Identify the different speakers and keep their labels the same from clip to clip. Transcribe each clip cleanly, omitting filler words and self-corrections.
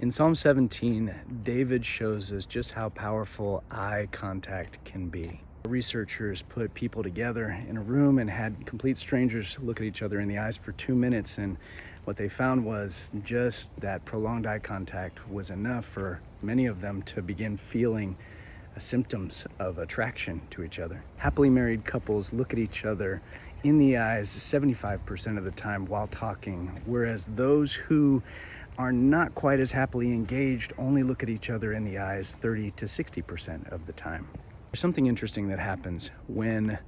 Speaker 1: In Psalm 17, David shows us just how powerful eye contact can be. Researchers put people together in a room and had complete strangers look at each other in the eyes for 2 minutes, and what they found was just that prolonged eye contact was enough for many of them to begin feeling symptoms of attraction to each other. Happily married couples look at each other in the eyes 75% of the time while talking, whereas those who are not quite as happily engaged only look at each other in the eyes 30 to 60% of the time. There's something interesting that happens when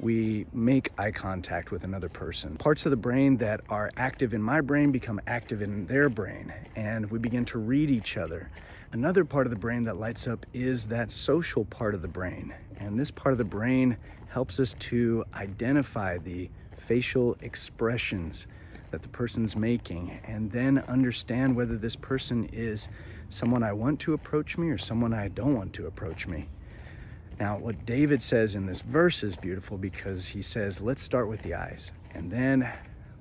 Speaker 1: we make eye contact with another person. Parts of the brain that are active in my brain become active in their brain, and we begin to read each other. Another part of the brain that lights up is that social part of the brain, and this part of the brain helps us to identify the facial expressions that the person's making, and then understand whether this person is someone I want to approach me or someone I don't want to approach me. Now, what David says in this verse is beautiful because he says, let's start with the eyes. And then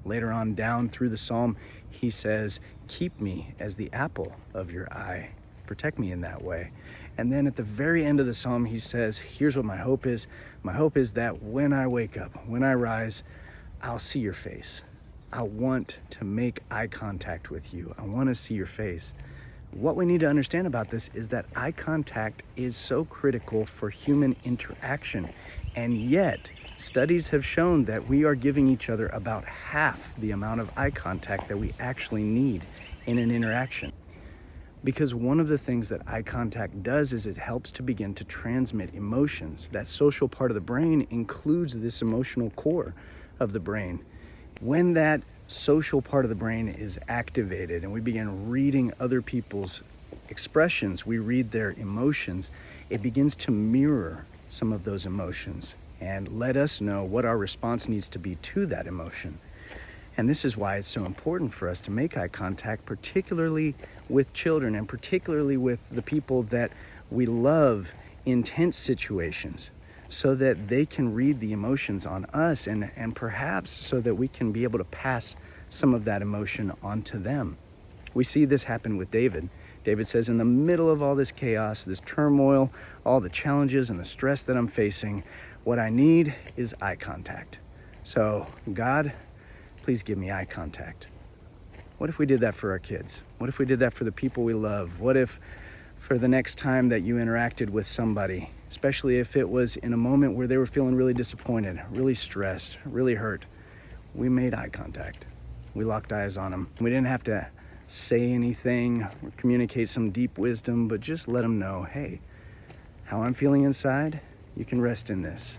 Speaker 1: later on down through the psalm, he says, keep me as the apple of your eye. Protect me in that way. And then at the very end of the psalm, he says, here's what my hope is. My hope is that when I wake up, when I rise, I'll see your face. I want to make eye contact with you. I want to see your face. What we need to understand about this is that eye contact is so critical for human interaction. And yet, studies have shown that we are giving each other about half the amount of eye contact that we actually need in an interaction. Because one of the things that eye contact does is it helps to begin to transmit emotions. That social part of the brain includes this emotional core of the brain. When that social part of the brain is activated and we begin reading other people's expressions, we read their emotions, it begins to mirror some of those emotions and let us know what our response needs to be to that emotion. And this is why it's so important for us to make eye contact, particularly with children and particularly with the people that we love in tense situations, so that they can read the emotions on us and perhaps so that we can be able to pass some of that emotion onto them. We see this happen with David. David says, in the middle of all this chaos, this turmoil, all the challenges and the stress that I'm facing, what I need is eye contact. So, God, please give me eye contact. What if we did that for our kids? What if we did that for the people we love? What if for the next time that you interacted with somebody, especially if it was in a moment where they were feeling really disappointed, really stressed, really hurt, we made eye contact. We locked eyes on them. We didn't have to say anything or communicate some deep wisdom, but just let them know, hey, how I'm feeling inside, you can rest in this.